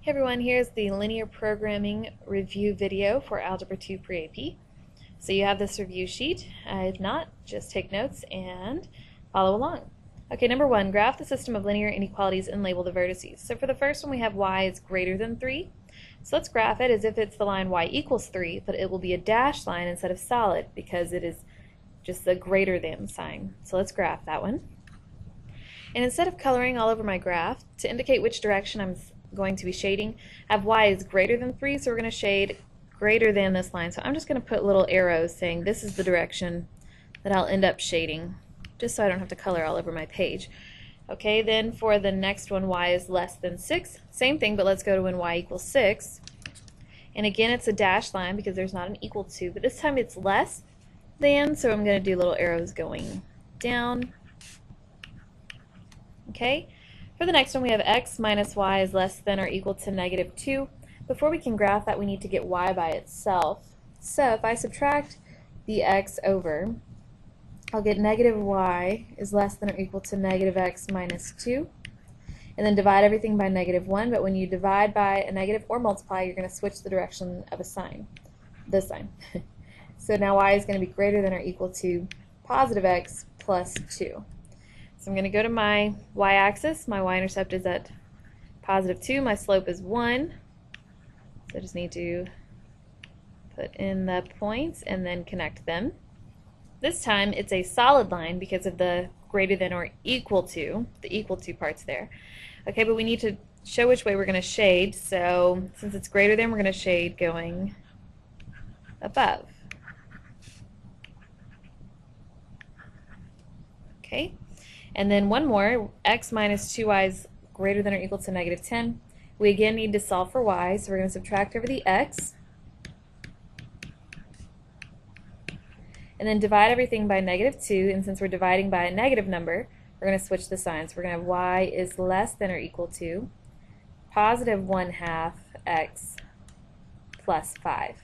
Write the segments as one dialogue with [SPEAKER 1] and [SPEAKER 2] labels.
[SPEAKER 1] Hey everyone, here's the linear programming review video for Algebra 2 Pre-AP. So you have this review sheet. If not, just take notes and follow along. Okay, number 1, graph the system of linear inequalities and label the vertices. So for the first one we have y is greater than 3. So let's graph it as if it's the line y equals 3, but it will be a dashed line instead of solid because it is just the greater than sign. So let's graph that one. And instead of coloring all over my graph, to indicate which direction I'm going to be shading, I have y is greater than 3, so we're going to shade greater than this line. So I'm just going to put little arrows saying this is the direction that I'll end up shading, just so I don't have to color all over my page. Okay, then for the next one, y is less than 6. Same thing, but let's go to when y equals 6. And again, it's a dashed line because there's not an equal to, but this time it's less than, so I'm going to do little arrows going down. Okay, for the next one we have x minus y is less than or equal to negative 2. Before we can graph that, we need to get y by itself. So if I subtract the x over, I'll get negative y is less than or equal to negative x minus 2. And then divide everything by negative 1, but when you divide by a negative or multiply, you're going to switch the direction of a sign, this sign. So now y is going to be greater than or equal to positive x plus 2. So I'm going to go to my y-axis. My y-intercept is at positive 2. My slope is 1. So I just need to put in the points and then connect them. This time it's a solid line because of the greater than or equal to, the equal to parts there. Okay, but we need to show which way we're going to shade. So since it's greater than, we're going to shade going above. Okay. And then one more, x minus 2y is greater than or equal to negative 10. We again need to solve for y, so we're going to subtract over the x. And then divide everything by negative 2, and since we're dividing by a negative number, we're going to switch the signs. We're going to have y is less than or equal to positive 1/2 x plus 5.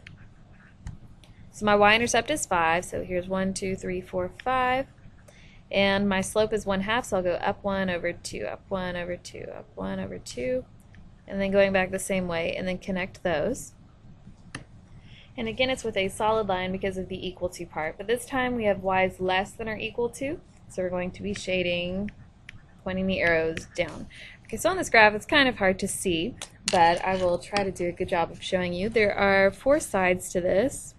[SPEAKER 1] So my y-intercept is 5, so here's 1, 2, 3, 4, 5. And my slope is 1/2, so I'll go up 1 over 2, up 1 over 2, up 1 over 2, and then going back the same way, and then connect those. And again, it's with a solid line because of the equal to part, but this time we have y is less than or equal to, so we're going to be shading, pointing the arrows down. Okay, so on this graph it's kind of hard to see, but I will try to do a good job of showing you. There are 4 sides to this.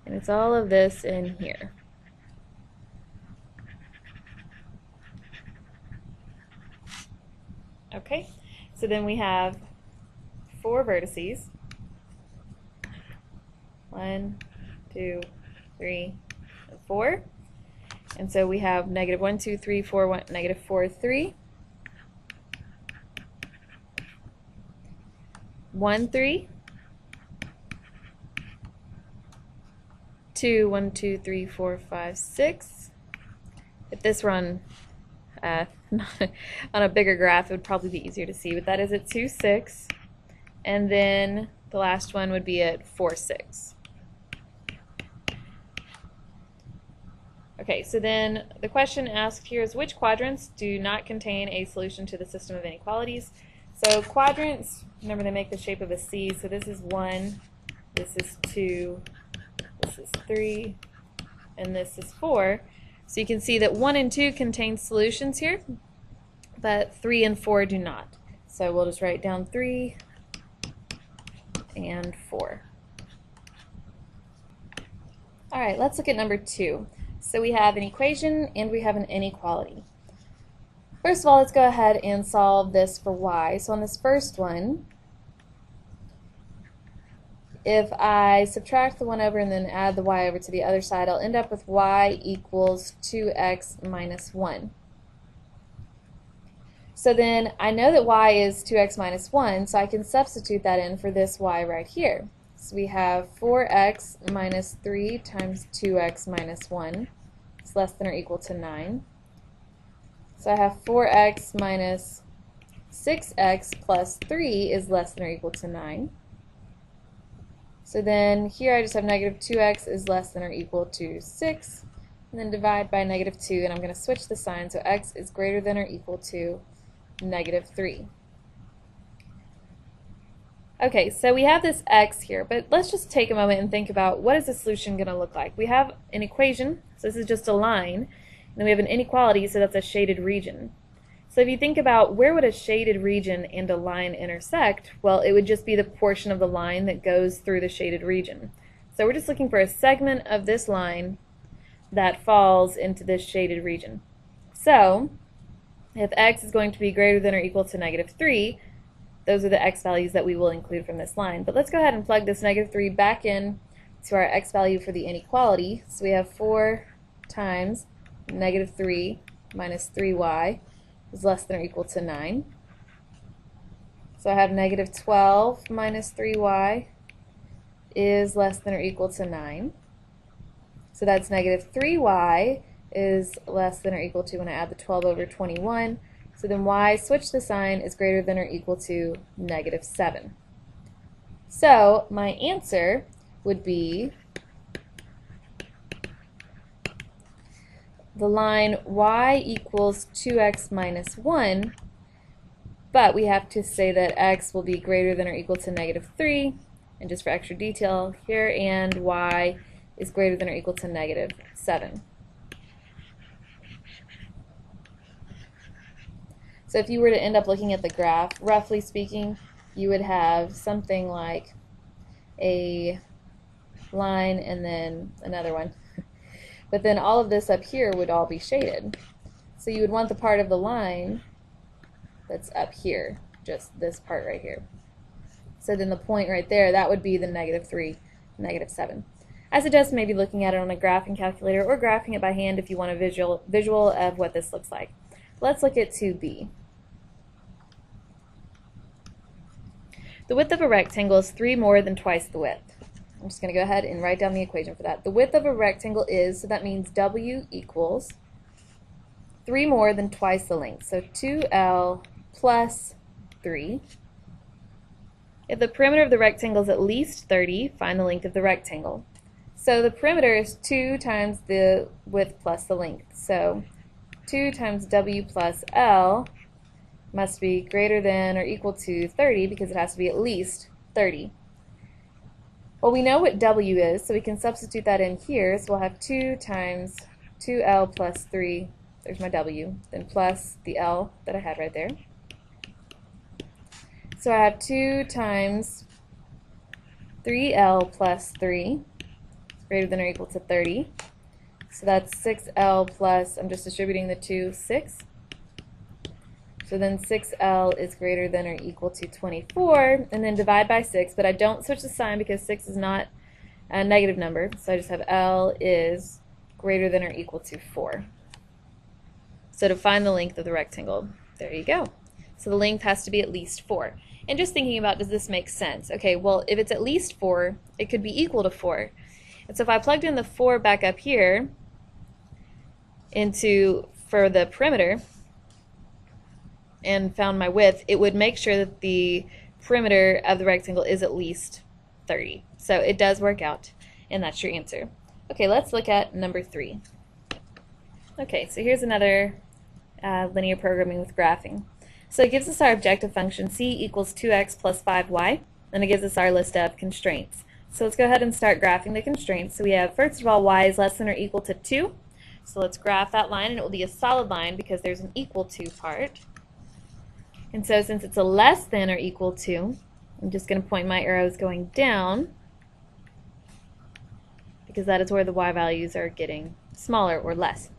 [SPEAKER 1] And it's all of this in here. Okay, so then we have 4 vertices. 1, 2, 3, and 4. And so we have negative 1, 2, 3, 4, 1, negative 4, 3. 1, 3. 2, 1, 2, 3, 4, 5, 6. If this were on a bigger graph, it would probably be easier to see, but that is at 2, 6. And then the last one would be at 4, 6. Okay, so then the question asked here is which quadrants do not contain a solution to the system of inequalities? So quadrants, remember they make the shape of a C, so this is 1, this is 2, this is 3, and this is 4. So you can see that 1 and 2 contain solutions here, but 3 and 4 do not. So we'll just write down 3 and 4. Alright, let's look at number 2. So we have an equation and we have an inequality. First of all, let's go ahead and solve this for y. So on this first one, if I subtract the 1 over and then add the y over to the other side, I'll end up with y equals 2x minus 1. So then I know that y is 2x minus 1, so I can substitute that in for this y right here. So we have 4x minus 3 times 2x minus 1 is less than or equal to 9. So I have 4x minus 6x plus 3 is less than or equal to 9. So then here I just have negative 2x is less than or equal to 6. and then divide by -2, and I'm going to switch the sign, so x is greater than or equal to negative 3. Okay, so we have this x here, but let's just take a moment and think about what is the solution going to look like. We have an equation, so this is just a line, and then we have an inequality, so that's a shaded region. So if you think about where would a shaded region and a line intersect, well, it would just be the portion of the line that goes through the shaded region. So we're just looking for a segment of this line that falls into this shaded region. So if x is going to be greater than or equal to negative 3, those are the x values that we will include from this line. But let's go ahead and plug this negative 3 back in to our x value for the inequality. So we have 4 times negative 3 minus 3y is less than or equal to 9. So I have negative 12 minus 3y is less than or equal to 9. So that's negative 3y is less than or equal to, when I add the 12 over 21, so then y, switch the sign, is greater than or equal to negative 7. So my answer would be the line y equals 2x minus 1, but we have to say that x will be greater than or equal to negative 3, and just for extra detail here, and y is greater than or equal to negative 7. So if you were to end up looking at the graph, roughly speaking, you would have something like a line and then another one. But then all of this up here would all be shaded. So you would want the part of the line that's up here, just this part right here. So then the point right there, that would be the negative 3, negative 7. I suggest maybe looking at it on a graphing calculator or graphing it by hand if you want a visual of what this looks like. Let's look at 2b. The width of a rectangle is 3 more than twice the width. I'm just going to go ahead and write down the equation for that. The width of a rectangle is, so that means W equals 3 more than twice the length. So 2L plus 3. If the perimeter of the rectangle is at least 30, find the length of the rectangle. So the perimeter is 2 times the width plus the length. So 2 times W plus L must be greater than or equal to 30 because it has to be at least 30. Well, we know what W is, so we can substitute that in here. So we'll have 2 times 2L plus 3, there's my W, then plus the L that I had right there. So I have 2 times 3L plus 3, greater than or equal to 30. So that's 6L plus, I'm just distributing the 2, 6. So then 6L is greater than or equal to 24, and then divide by 6, but I don't switch the sign because 6 is not a negative number, so I just have L is greater than or equal to 4. So to find the length of the rectangle, there you go. So the length has to be at least 4. And just thinking about, does this make sense? Okay, well, if it's at least 4, it could be equal to 4. And so if I plugged in the 4 back up here for the perimeter and found my width, it would make sure that the perimeter of the rectangle is at least 30. So it does work out, and that's your answer. Okay, let's look at number 3. Okay, so here's another linear programming with graphing. So it gives us our objective function, c equals 2x plus 5y, and it gives us our list of constraints. So let's go ahead and start graphing the constraints. So we have, first of all, y is less than or equal to 2. So let's graph that line, and it will be a solid line because there's an equal to part. And so since it's a less than or equal to, I'm just going to point my arrows going down because that is where the y values are getting smaller or less.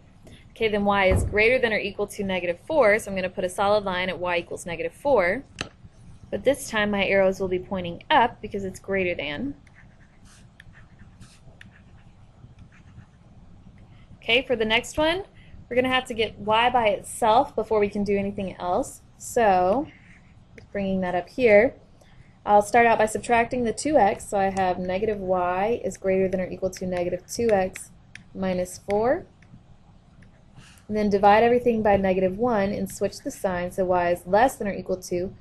[SPEAKER 1] Okay, then y is greater than or equal to negative 4, so I'm going to put a solid line at y equals negative 4. But this time my arrows will be pointing up because it's greater than. Okay, for the next one, we're going to have to get y by itself before we can do anything else. So, bringing that up here, I'll start out by subtracting the 2x, so I have negative y is greater than or equal to negative 2x minus 4. And then divide everything by negative 1 and switch the sign, so y is less than or equal to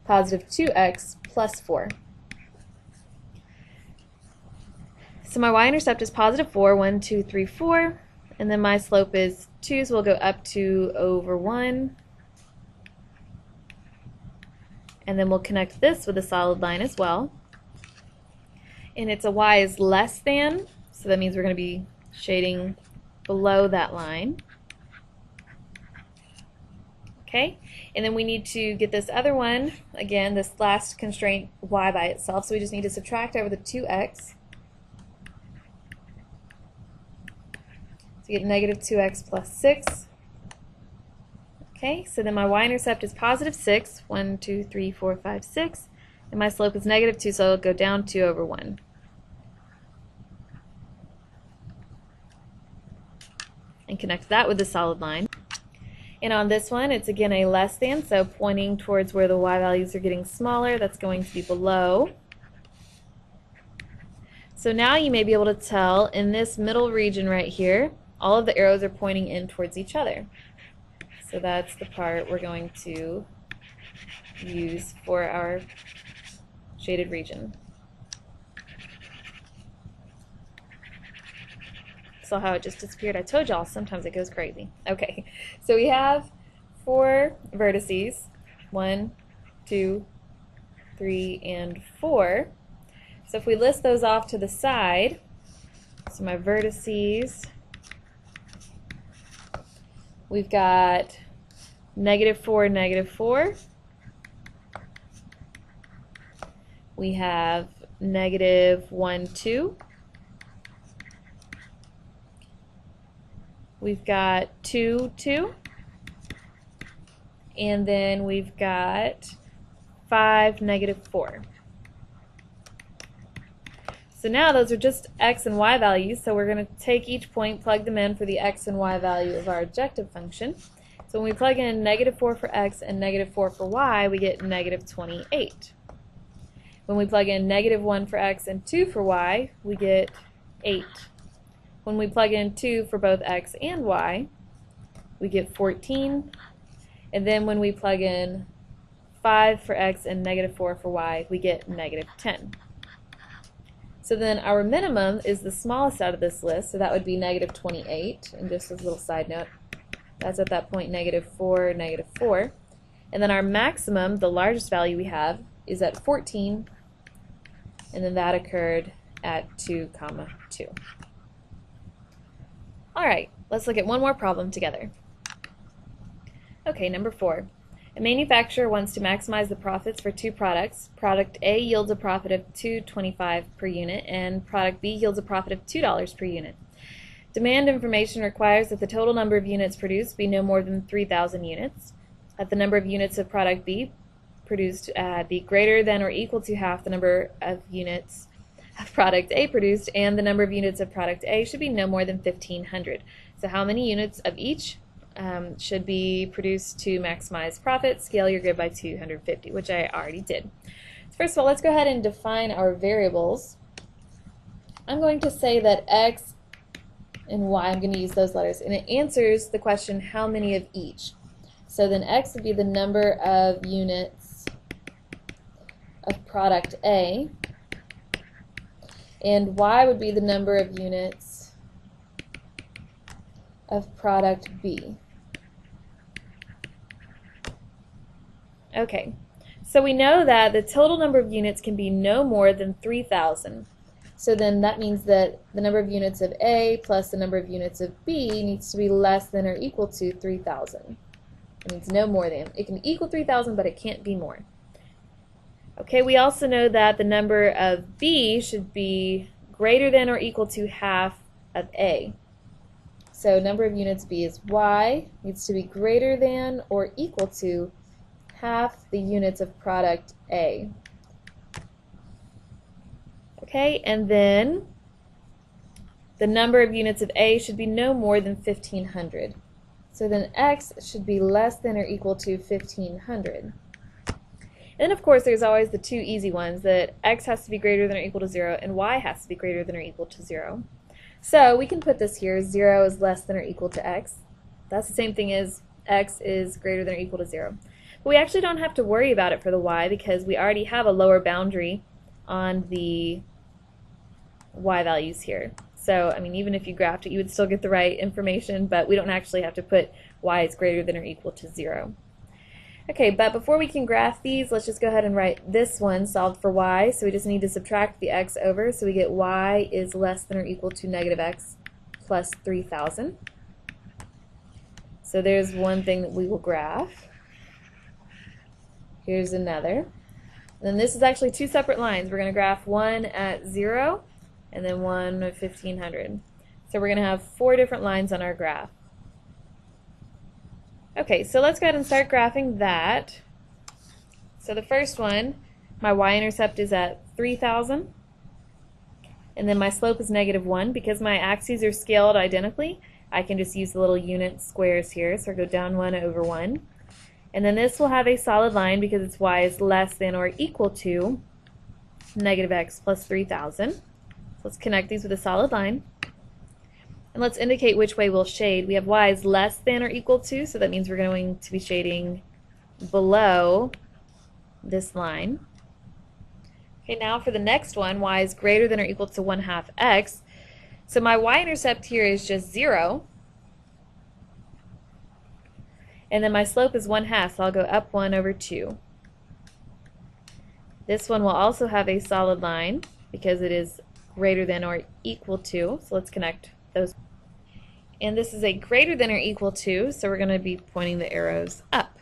[SPEAKER 1] positive 2x plus 4. So my y-intercept is positive 4, 1, 2, 3, 4, and then my slope is 2, so we'll go up 2 over 1. And then we'll connect this with a solid line as well. And it's a y is less than, so that means we're going to be shading below that line. Okay, and then we need to get this other one, again, this last constraint, y by itself, so we just need to subtract over the 2x. So you get negative 2x plus 6. Okay, so then my y-intercept is positive 6, 1, 2, 3, 4, 5, 6, and my slope is negative 2, so it'll go down 2 over 1. And connect that with the solid line. And on this one, it's again a less than, so pointing towards where the y values are getting smaller, that's going to be below. So now you may be able to tell in this middle region right here, all of the arrows are pointing in towards each other. So that's the part we're going to use for our shaded region. Saw how it just disappeared. I told y'all sometimes it goes crazy. Okay, so we have 4 vertices, 1, 2, 3, and 4. So if we list those off to the side, so my vertices, we've got negative 4, negative 4. We have negative 1, 2. We've got 2, 2, and then we've got 5, negative 4. So now those are just x and y values, so we're going to take each point, plug them in for the x and y value of our objective function. So when we plug in negative 4 for x and negative 4 for y, we get negative 28. When we plug in negative 1 for x and 2 for y, we get 8. When we plug in 2 for both x and y, we get 14. And then when we plug in 5 for x and negative 4 for y, we get negative 10. So then our minimum is the smallest out of this list, so that would be negative 28. And just as a little side note, that's at that point negative 4, negative 4. And then our maximum, the largest value we have, is at 14. And then that occurred at 2, 2. Alright, let's look at one more problem together. Okay, number 4. A manufacturer wants to maximize the profits for 2 products. Product A yields a profit of $2.25 per unit, and product B yields a profit of $2 per unit. Demand information requires that the total number of units produced be no more than 3,000 units, that the number of units of product B produced be greater than or equal to half the number of units of product A produced, and the number of units of product A should be no more than 1,500. So how many units of each should be produced to maximize profit? Scale your grid by 250, which I already did. So first of all, let's go ahead and define our variables. I'm going to say that x and y, I'm going to use those letters, and it answers the question how many of each. So then x would be the number of units of product A, and y would be the number of units of product B. Okay, so we know that the total number of units can be no more than 3,000. So then that means that the number of units of A plus the number of units of B needs to be less than or equal to 3,000. It means no more than. It can equal 3,000, but it can't be more. Okay, we also know that the number of B should be greater than or equal to half of A. So number of units B is Y, needs to be greater than or equal to half the units of product A. Okay, and then the number of units of A should be no more than 1,500. So then X should be less than or equal to 1,500. And then of course there's always the two easy ones, that X has to be greater than or equal to 0 and Y has to be greater than or equal to 0. So we can put this here, 0 is less than or equal to X. That's the same thing as X is greater than or equal to 0. But we actually don't have to worry about it for the Y because we already have a lower boundary on the Y values here. So, I mean, even if you graphed it, you would still get the right information, but we don't actually have to put Y is greater than or equal to 0. Okay, but before we can graph these, let's just go ahead and write this one solved for y. So we just need to subtract the x over, so we get y is less than or equal to negative x plus 3,000. So there's one thing that we will graph. Here's another. And then this is actually two separate lines. We're going to graph one at 0 and then one at 1,500. So we're going to have 4 different lines on our graph. Okay, so let's go ahead and start graphing that. So the first one, my y-intercept is at 3,000. And then my slope is -1. Because my axes are scaled identically, I can just use the little unit squares here. So I go down 1 over 1. And then this will have a solid line because its y is less than or equal to negative x plus 3,000. So let's connect these with a solid line. And let's indicate which way we'll shade. We have y is less than or equal to, so that means we're going to be shading below this line. Okay, now for the next one, y is greater than or equal to 1/2 x. So my y-intercept here is just 0. And then my slope is 1/2, so I'll go up 1 over 2. This one will also have a solid line because it is greater than or equal to, so let's connect those. And this is a greater than or equal to, so we're going to be pointing the arrows up.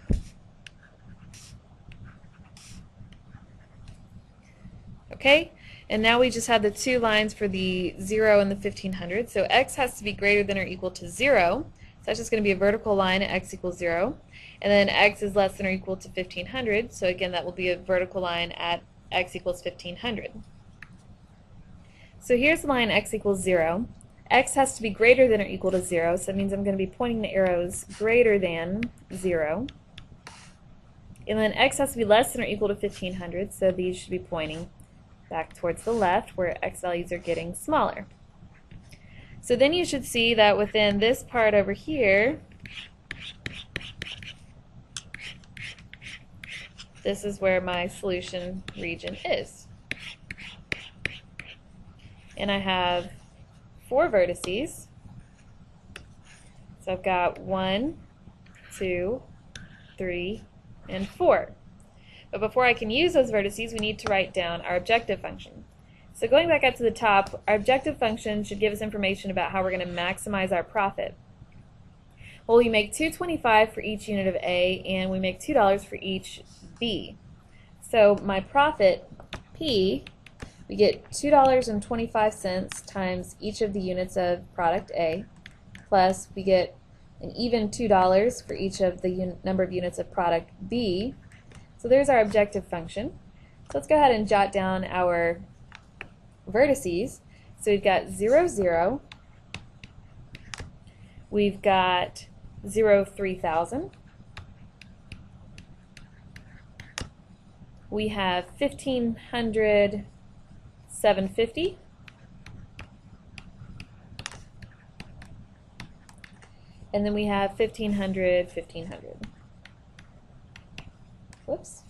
[SPEAKER 1] Okay, and now we just have the two lines for the 0 and the 1,500, so x has to be greater than or equal to 0. So that's just going to be a vertical line at x equals 0. And then x is less than or equal to 1,500. So again, that will be a vertical line at x equals 1,500. So here's the line x equals 0. X has to be greater than or equal to 0. So that means I'm going to be pointing the arrows greater than 0. And then x has to be less than or equal to 1,500. So these should be pointing back towards the left where x values are getting smaller. So then you should see that within this part over here, this is where my solution region is. And I have 4 vertices. So I've got 1, 2, 3, and 4. But before I can use those vertices, we need to write down our objective function. So going back up to the top, our objective function should give us information about how we're going to maximize our profit. Well, we make $2.25 for each unit of A, and we make $2 for each B. So my profit, P, we get $2.25 times each of the units of product A, plus we get an even $2 for each of the number of units of product B. So there's our objective function. So let's go ahead and jot down our vertices. So we've got 0, 0. We've got 0, 3,000. We have 1,500, 750. And then we have 1,500, 1,500. Whoops.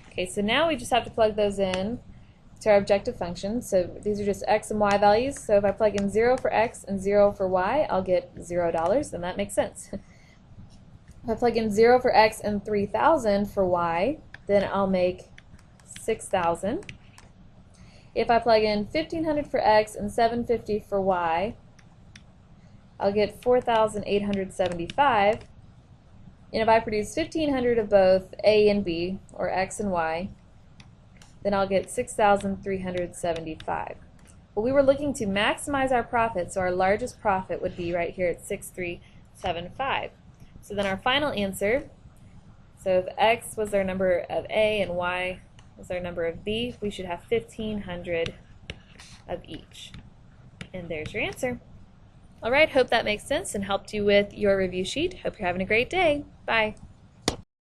[SPEAKER 1] Okay, so now we just have to plug those in to our objective function. So these are just x and y values. So if I plug in 0 for x and 0 for y, I'll get $0, and that makes sense. If I plug in 0 for x and 3,000 for y, then I'll make 6,000. If I plug in 1,500 for x and 750 for y, I'll get 4,875. And if I produce 1,500 of both A and B, or X and Y, then I'll get 6,375. Well, we were looking to maximize our profit, so our largest profit would be right here at 6,375. So then our final answer, so if X was our number of A and Y was our number of B, we should have 1,500 of each. And there's your answer. Alright, hope that makes sense and helped you with your review sheet. Hope you're having a great day. Bye.